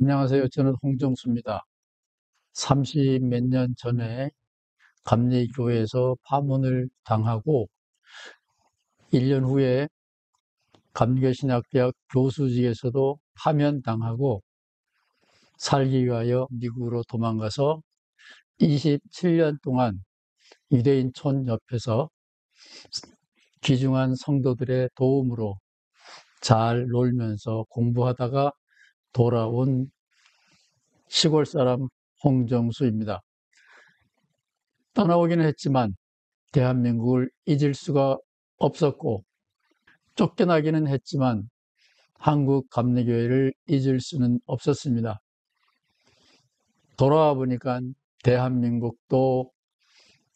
안녕하세요. 저는 홍정수입니다. 30 몇 년 전에 감리교회에서 파문을 당하고 1년 후에 감리교신학대학 교수직에서도 파면당하고 살기 위하여 미국으로 도망가서 27년 동안 유대인촌 옆에서 귀중한 성도들의 도움으로 잘 놀면서 공부하다가 돌아온 시골 사람 홍정수입니다. 떠나오기는 했지만 대한민국을 잊을 수가 없었고, 쫓겨나기는 했지만 한국 감리교회를 잊을 수는 없었습니다. 돌아와 보니까 대한민국도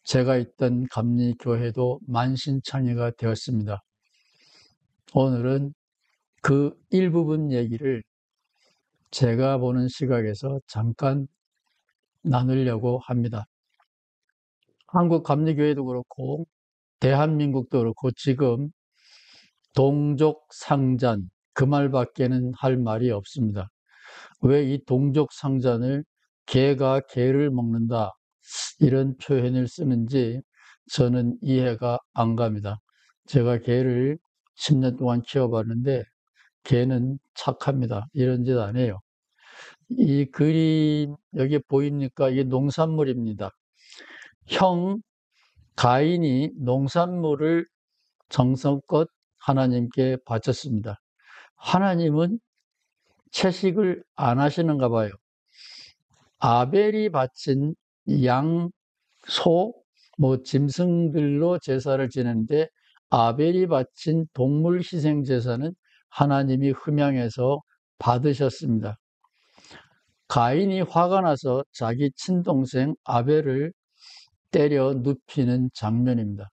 제가 있던 감리교회도 만신창이가 되었습니다. 오늘은 그 일부분 얘기를 제가 보는 시각에서 잠깐 나누려고 합니다. 한국 감리교회도 그렇고 대한민국도 그렇고 지금 동족상잔, 그 말밖에는 할 말이 없습니다. 왜 이 동족상잔을 개가 개를 먹는다 이런 표현을 쓰는지 저는 이해가 안 갑니다. 제가 개를 10년 동안 키워봤는데 개는 착합니다. 이런 짓 안 해요. 이 그림 여기 보입니까? 이게 농산물입니다. 형 가인이 농산물을 정성껏 하나님께 바쳤습니다. 하나님은 채식을 안 하시는가 봐요. 아벨이 바친 양, 소, 짐승들로 제사를 지내는데 아벨이 바친 동물 희생 제사는 하나님이 흠양해서 받으셨습니다. 가인이 화가 나서 자기 친동생 아벨을 때려 눕히는 장면입니다.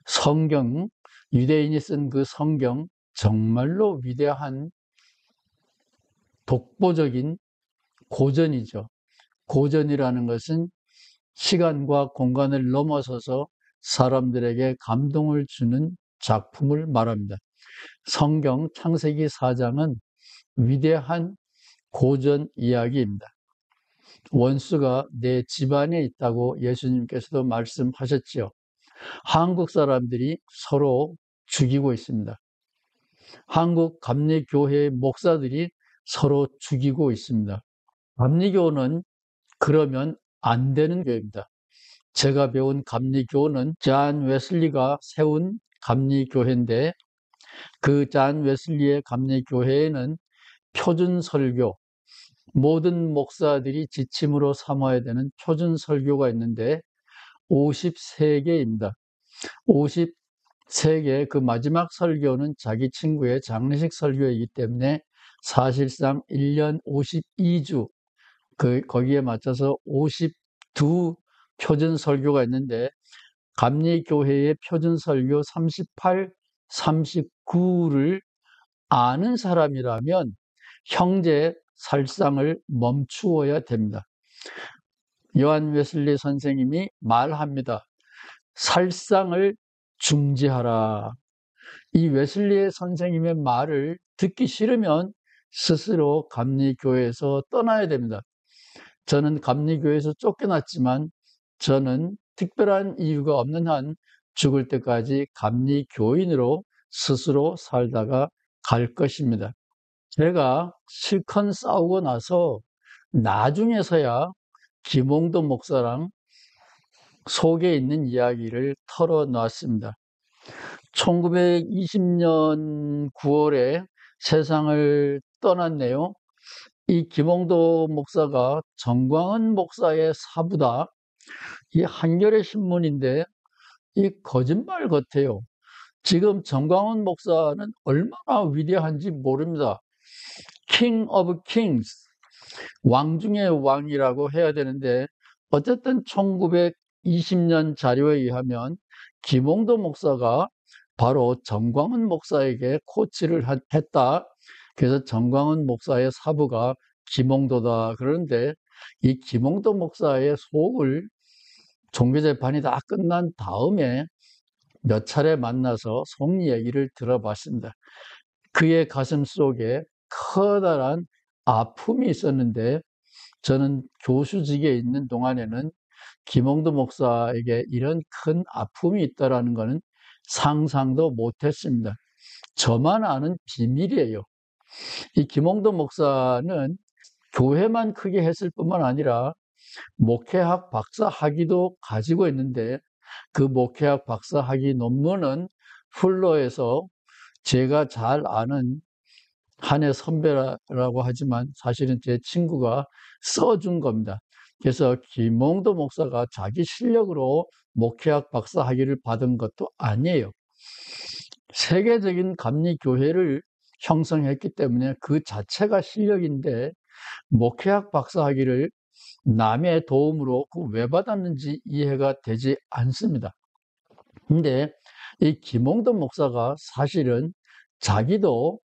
성경, 유대인이 쓴 그 성경 정말로 위대한 독보적인 고전이죠. 고전이라는 것은 시간과 공간을 넘어서서 사람들에게 감동을 주는 작품을 말합니다. 성경 창세기 4장은 위대한 고전 이야기입니다. 원수가 내 집안에 있다고 예수님께서도 말씀하셨지요. 한국 사람들이 서로 죽이고 있습니다. 한국 감리교회 목사들이 서로 죽이고 있습니다. 감리교는 그러면 안 되는 교회입니다. 제가 배운 감리교는 잔 웨슬리가 세운 감리교회인데 그 잔 웨슬리의 감리교회에는 표준설교, 모든 목사들이 지침으로 삼아야 되는 표준설교가 있는데 53개입니다. 53개 그 마지막 설교는 자기 친구의 장례식 설교이기 때문에 사실상 1년 52주 거기에 맞춰서 52 표준 설교가 있는데 감리교회의 표준 설교 38, 39를 아는 사람이라면 형제 살상을 멈추어야 됩니다. 요한 웨슬리 선생님이 말합니다. 살상을 중지하라. 이 웨슬리의 선생님의 말을 듣기 싫으면 스스로 감리교회에서 떠나야 됩니다. 저는 감리교회에서 쫓겨났지만 저는 특별한 이유가 없는 한 죽을 때까지 감리교인으로 스스로 살다가 갈 것입니다. 제가 실컷 싸우고 나서 나중에서야 김홍도 목사랑 속에 있는 이야기를 털어놨습니다. 1920년 9월에 세상을 떠났네요. 이 김홍도 목사가 정광훈 목사의 사부다. 이 한겨레 신문인데 이 거짓말 같아요. 지금 정광훈 목사는 얼마나 위대한지 모릅니다. King of Kings, 왕 중의 왕이라고 해야 되는데 어쨌든 1920년 자료에 의하면 김홍도 목사가 바로 정광훈 목사에게 코치를 했다. 그래서 정광훈 목사의 사부가 김홍도다. 그런데 이 김홍도 목사의 속을 종교재판이 다 끝난 다음에 몇 차례 만나서 속 얘기를 들어봤습니다. 그의 가슴 속에 커다란 아픔이 있었는데 저는 교수직에 있는 동안에는 김홍도 목사에게 이런 큰 아픔이 있다라는 것은 상상도 못했습니다. 저만 아는 비밀이에요. 이 김홍도 목사는 교회만 크게 했을 뿐만 아니라 목회학 박사 학위도 가지고 있는데 그 목회학 박사 학위 논문은 훌러에서 제가 잘 아는 한해 선배라고 하지만 사실은 제 친구가 써준 겁니다. 그래서 김홍도 목사가 자기 실력으로 목회학 박사 학위를 받은 것도 아니에요. 세계적인 감리교회를 형성했기 때문에 그 자체가 실력인데 목회학 박사 학위를 남의 도움으로 왜 받았는지 이해가 되지 않습니다. 근데 이 김홍도 목사가 사실은 자기도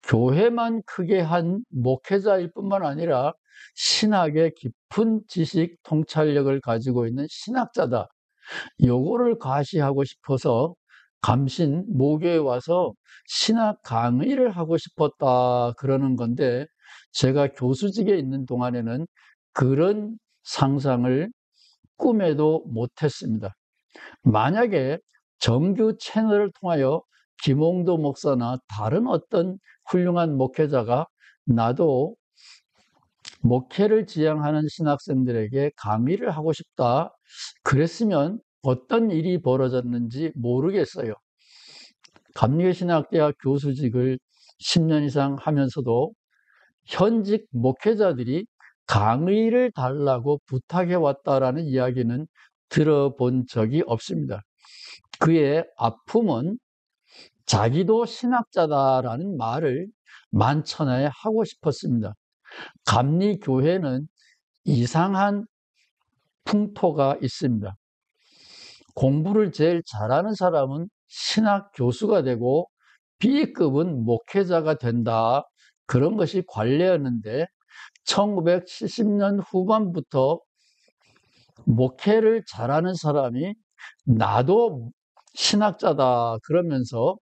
교회만 크게 한 목회자일 뿐만 아니라 신학의 깊은 지식 통찰력을 가지고 있는 신학자다. 요거를 과시하고 싶어서 감신 모교에 와서 신학 강의를 하고 싶었다 그러는 건데 제가 교수직에 있는 동안에는 그런 상상을 꿈에도 못했습니다. 만약에 정규 채널을 통하여 김홍도 목사나 다른 어떤 훌륭한 목회자가 나도 목회를 지향하는 신학생들에게 강의를 하고 싶다. 그랬으면 어떤 일이 벌어졌는지 모르겠어요. 감리교신학대학 교수직을 10년 이상 하면서도 현직 목회자들이 강의를 달라고 부탁해 왔다라는 이야기는 들어본 적이 없습니다. 그의 아픔은 자기도 신학자다라는 말을 만천하에 하고 싶었습니다. 감리교회는 이상한 풍토가 있습니다. 공부를 제일 잘하는 사람은 신학 교수가 되고 B급은 목회자가 된다. 그런 것이 관례였는데 1970년 후반부터 목회를 잘하는 사람이 나도 신학자다 그러면서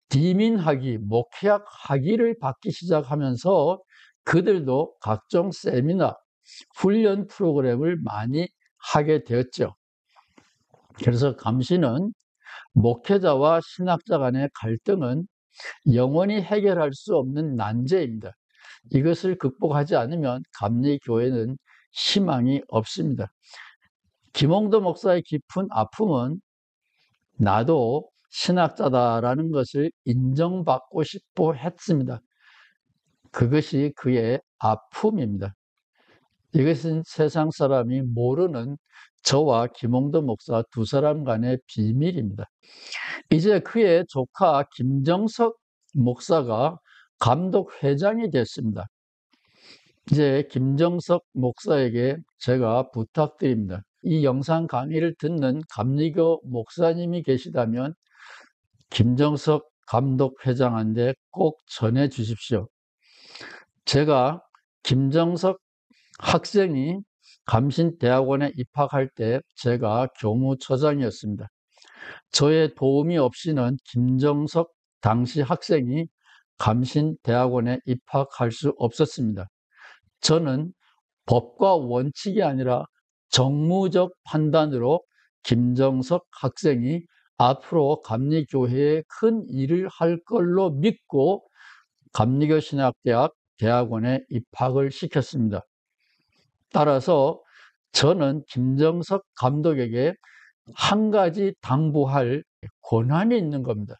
디민학위, 목회학 학위를 받기 시작하면서 그들도 각종 세미나, 훈련 프로그램을 많이 하게 되었죠. 그래서 감시는 목회자와 신학자 간의 갈등은 영원히 해결할 수 없는 난제입니다. 이것을 극복하지 않으면 감리교회는 희망이 없습니다. 김홍도 목사의 깊은 아픔은 나도 신학자다라는 것을 인정받고 싶어 했습니다. 그것이 그의 아픔입니다. 이것은 세상 사람이 모르는 저와 김홍도 목사 두 사람 간의 비밀입니다. 이제 그의 조카 김정석 목사가 감독회장이 됐습니다. 이제 김정석 목사에게 제가 부탁드립니다. 이 영상 강의를 듣는 감리교 목사님이 계시다면 김정석 감독회장한테 꼭 전해 주십시오. 제가 김정석 학생이 감신대학원에 입학할 때 제가 교무처장이었습니다. 저의 도움이 없이는 김정석 당시 학생이 감신대학원에 입학할 수 없었습니다. 저는 법과 원칙이 아니라 정무적 판단으로 김정석 학생이 앞으로 감리교회에 큰 일을 할 걸로 믿고 감리교신학대학 대학원에 입학을 시켰습니다. 따라서 저는 김정석 감독에게 한 가지 당부할 권한이 있는 겁니다.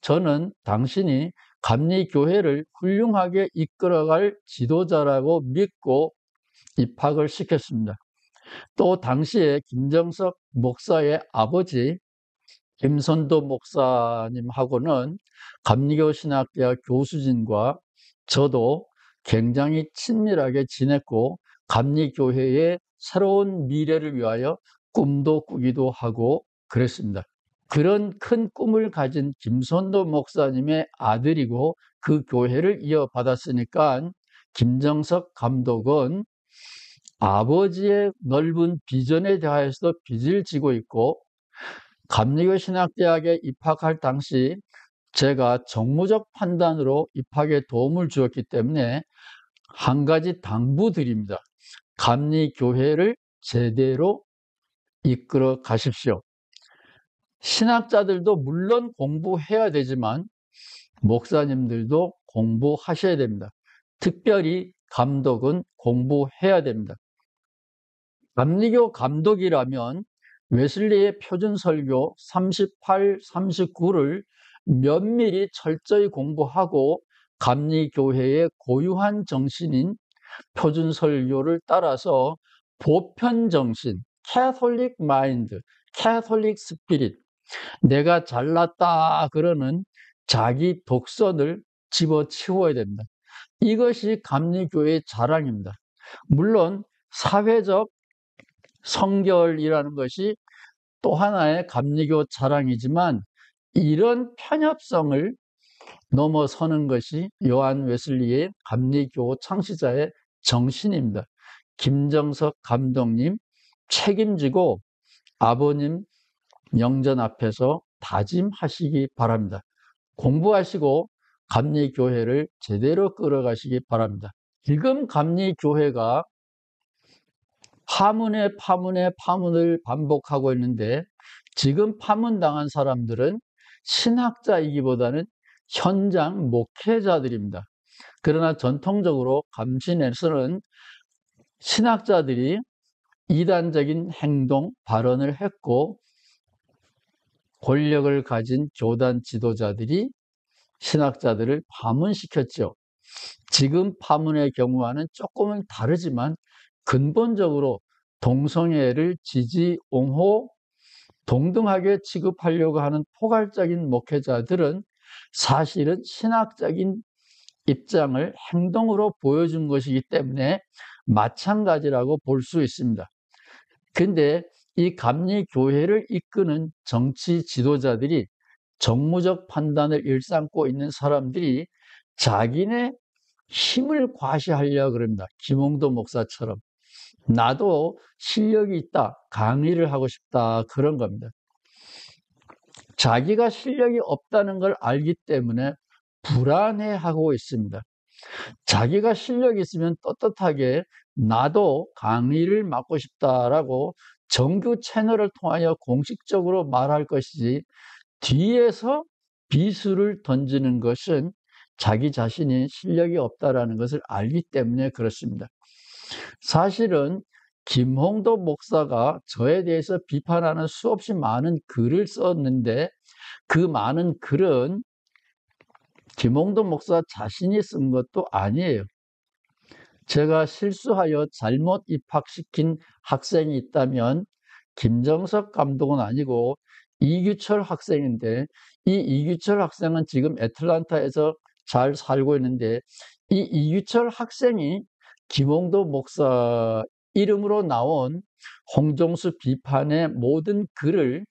저는 당신이 감리교회를 훌륭하게 이끌어갈 지도자라고 믿고 입학을 시켰습니다. 또 당시에 김정석 목사의 아버지 김선도 목사님하고는 감리교 신학대학 교수진과 저도 굉장히 친밀하게 지냈고 감리교회의 새로운 미래를 위하여 꿈도 꾸기도 하고 그랬습니다. 그런 큰 꿈을 가진 김선도 목사님의 아들이고 그 교회를 이어받았으니까 김정석 감독은 아버지의 넓은 비전에 대하여서도 빚을 지고 있고 감리교 신학대학에 입학할 당시 제가 정무적 판단으로 입학에 도움을 주었기 때문에 한 가지 당부드립니다. 감리교회를 제대로 이끌어 가십시오. 신학자들도 물론 공부해야 되지만 목사님들도 공부하셔야 됩니다. 특별히 감독은 공부해야 됩니다. 감리교 감독이라면 웨슬리의 표준설교 38, 39를 면밀히 철저히 공부하고 감리교회의 고유한 정신인 표준설교를 따라서 보편정신, Catholic Mind, Catholic Spirit, 내가 잘났다 그러는 자기 독선을 집어치워야 됩니다. 이것이 감리교회의 자랑입니다. 물론 사회적 성결이라는 것이 또 하나의 감리교 자랑이지만 이런 편협성을 넘어서는 것이 요한 웨슬리의 감리교 창시자의 정신입니다. 김정석 감독님 책임지고 아버님 영전 앞에서 다짐하시기 바랍니다. 공부하시고 감리교회를 제대로 끌어가시기 바랍니다. 지금 감리교회가 파문을 반복하고 있는데 지금 파문당한 사람들은 신학자이기보다는 현장 목회자들입니다. 그러나 전통적으로 감신에서는 신학자들이 이단적인 행동, 발언을 했고 권력을 가진 교단 지도자들이 신학자들을 파문시켰죠. 지금 파문의 경우와는 조금은 다르지만 근본적으로 동성애를 지지, 옹호, 동등하게 취급하려고 하는 포괄적인 목회자들은 사실은 신학적인 입장을 행동으로 보여준 것이기 때문에 마찬가지라고 볼 수 있습니다. 근데 이 감리교회를 이끄는 정치 지도자들이 정무적 판단을 일삼고 있는 사람들이 자기네 힘을 과시하려고 그럽니다. 김홍도 목사처럼. 나도 실력이 있다, 강의를 하고 싶다, 그런 겁니다. 자기가 실력이 없다는 걸 알기 때문에 불안해하고 있습니다. 자기가 실력이 있으면 떳떳하게 나도 강의를 맡고 싶다라고 정규 채널을 통하여 공식적으로 말할 것이지 뒤에서 비수를 던지는 것은 자기 자신이 실력이 없다라는 것을 알기 때문에 그렇습니다. 사실은 김홍도 목사가 저에 대해서 비판하는 수없이 많은 글을 썼는데 그 많은 글은 김홍도 목사 자신이 쓴 것도 아니에요. 제가 실수하여 잘못 입학시킨 학생이 있다면 김정석 감독은 아니고 이규철 학생인데 이 이규철 학생은 지금 애틀란타에서 잘 살고 있는데 이 이규철 학생이 김홍도 목사 이름으로 나온 홍정수 비판의 모든 글을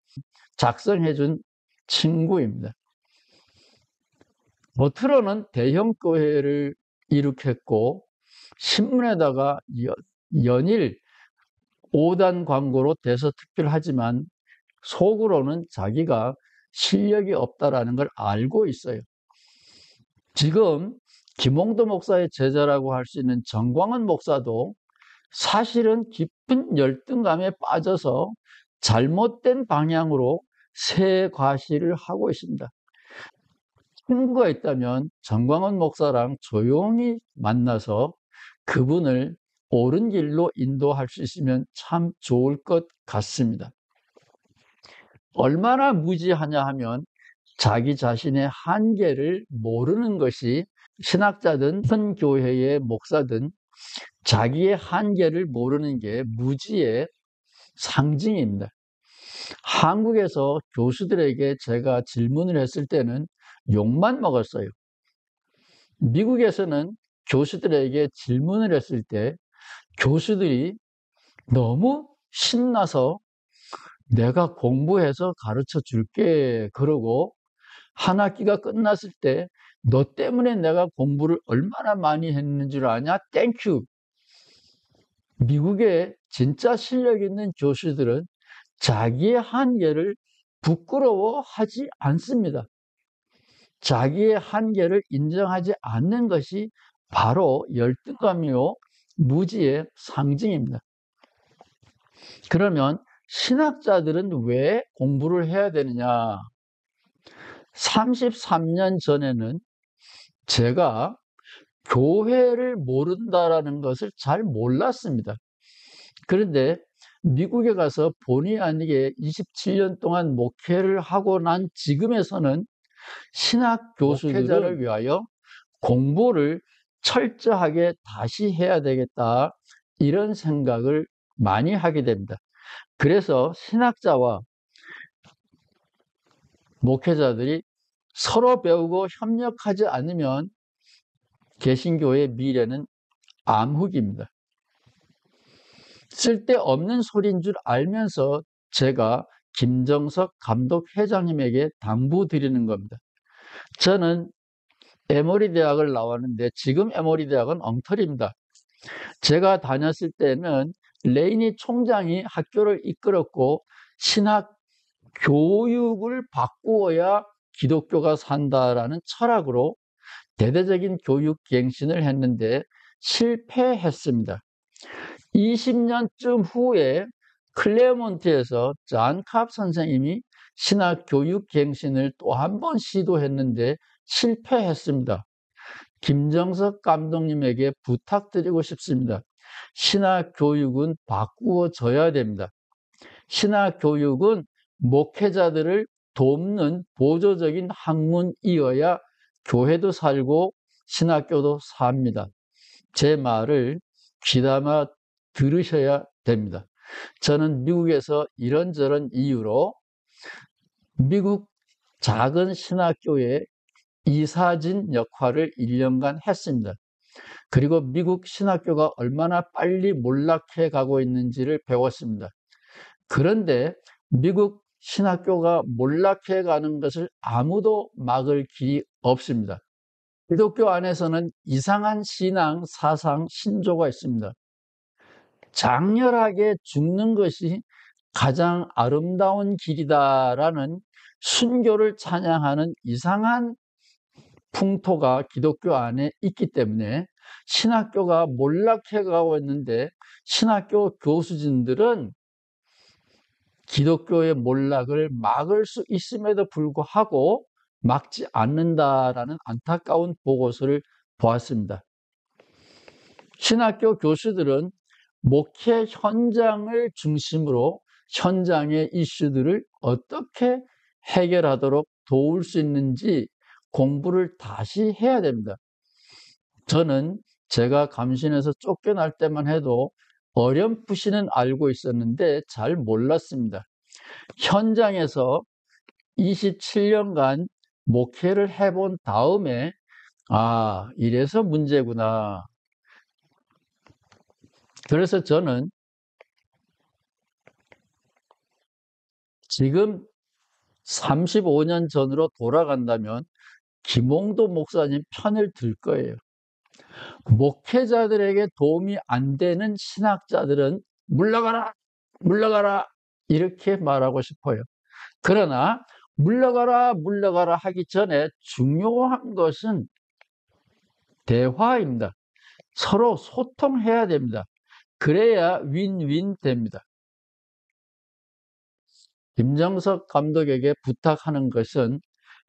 작성해 준 친구입니다. 겉으로는 대형 교회를 일으켰고 신문에다가 연일 5단 광고로 대서특필하지만 속으로는 자기가 실력이 없다라는 걸 알고 있어요. 지금 김홍도 목사의 제자라고 할 수 있는 정광훈 목사도 사실은 깊은 열등감에 빠져서 잘못된 방향으로 새 과시를 하고 있습니다. 친구가 있다면 정광훈 목사랑 조용히 만나서 그분을 옳은 길로 인도할 수 있으면 참 좋을 것 같습니다. 얼마나 무지하냐 하면 자기 자신의 한계를 모르는 것이 신학자든 큰 교회의 목사든 자기의 한계를 모르는 게 무지의 상징입니다. 한국에서 교수들에게 제가 질문을 했을 때는 욕만 먹었어요. 미국에서는 교수들에게 질문을 했을 때 교수들이 너무 신나서 내가 공부해서 가르쳐 줄게 그러고 한 학기가 끝났을 때 너 때문에 내가 공부를 얼마나 많이 했는 줄 아냐? 땡큐. 미국의 진짜 실력 있는 교수들은 자기의 한계를 부끄러워하지 않습니다. 자기의 한계를 인정하지 않는 것이 바로 열등감이요 무지의 상징입니다. 그러면 신학자들은 왜 공부를 해야 되느냐? 33년 전에는 제가 교회를 모른다라는 것을 잘 몰랐습니다. 그런데 미국에 가서 본의 아니게 27년 동안 목회를 하고 난 지금에서는 신학 교수들을 위하여 공부를 철저하게 다시 해야 되겠다, 이런 생각을 많이 하게 됩니다. 그래서 신학자와 목회자들이 서로 배우고 협력하지 않으면 개신교의 미래는 암흑입니다. 쓸데없는 소리인 줄 알면서 제가 김정석 감독 회장님에게 당부드리는 겁니다. 저는 에모리 대학을 나왔는데 지금 에모리 대학은 엉터리입니다. 제가 다녔을 때는 레이니 총장이 학교를 이끌었고 신학 교육을 바꾸어야 기독교가 산다라는 철학으로 대대적인 교육 갱신을 했는데 실패했습니다. 20년쯤 후에 클레어몬트에서 존 캅 선생님이 신학 교육 갱신을 또 한 번 시도했는데 실패했습니다. 김정석 감독님에게 부탁드리고 싶습니다. 신학 교육은 바꾸어져야 됩니다. 신학 교육은 목회자들을 돕는 보조적인 학문이어야 교회도 살고 신학교도 삽니다. 제 말을 귀담아 들으셔야 됩니다. 저는 미국에서 이런저런 이유로 미국 작은 신학교에 이사진 역할을 1년간 했습니다. 그리고 미국 신학교가 얼마나 빨리 몰락해 가고 있는지를 배웠습니다. 그런데 미국 신학교가 몰락해 가는 것을 아무도 막을 길이 없습니다. 기독교 안에서는 이상한 신앙, 사상, 신조가 있습니다. 장렬하게 죽는 것이 가장 아름다운 길이다라는 순교를 찬양하는 이상한 풍토가 기독교 안에 있기 때문에 신학교가 몰락해 가고 있는데 신학교 교수진들은 기독교의 몰락을 막을 수 있음에도 불구하고 막지 않는다라는 안타까운 보고서를 보았습니다. 신학교 교수들은 목회 현장을 중심으로 현장의 이슈들을 어떻게 해결하도록 도울 수 있는지 공부를 다시 해야 됩니다. 저는 제가 감신에서 쫓겨날 때만 해도 어렴풋이는 알고 있었는데 잘 몰랐습니다. 현장에서 27년간 목회를 해본 다음에 이래서 문제구나. 그래서 저는 지금 35년 전으로 돌아간다면 김홍도 목사님 편을 들 거예요. 목회자들에게 도움이 안 되는 신학자들은 물러가라, 물러가라 이렇게 말하고 싶어요. 그러나 물러가라, 물러가라 하기 전에 중요한 것은 대화입니다. 서로 소통해야 됩니다. 그래야 윈윈 됩니다. 김정석 감독에게 부탁하는 것은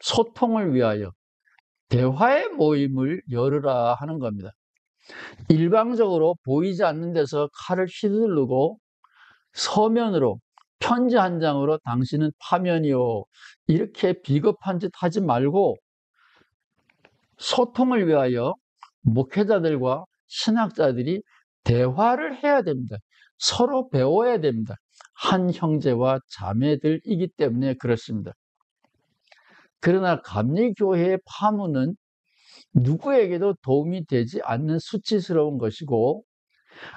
소통을 위하여 대화의 모임을 열으라 하는 겁니다. 일방적으로 보이지 않는 데서 칼을 휘두르고 서면으로 편지 한 장으로 당신은 파면이요 이렇게 비겁한 짓 하지 말고 소통을 위하여 목회자들과 신학자들이 대화를 해야 됩니다. 서로 배워야 됩니다. 한 형제와 자매들이기 때문에 그렇습니다. 그러나 감리교회의 파문은 누구에게도 도움이 되지 않는 수치스러운 것이고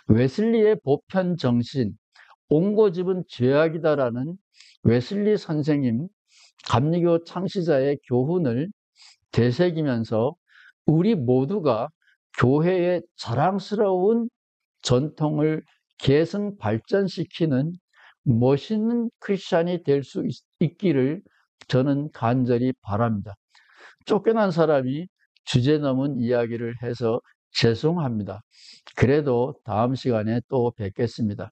웨슬리의 보편 정신, 옹고집은 죄악이다라는 웨슬리 선생님, 감리교 창시자의 교훈을 되새기면서 우리 모두가 교회의 자랑스러운 전통을 계승 발전시키는 멋있는 크리스찬이 될 수 있기를 저는 간절히 바랍니다. 쫓겨난 사람이 주제 넘은 이야기를 해서 죄송합니다. 그래도 다음 시간에 또 뵙겠습니다.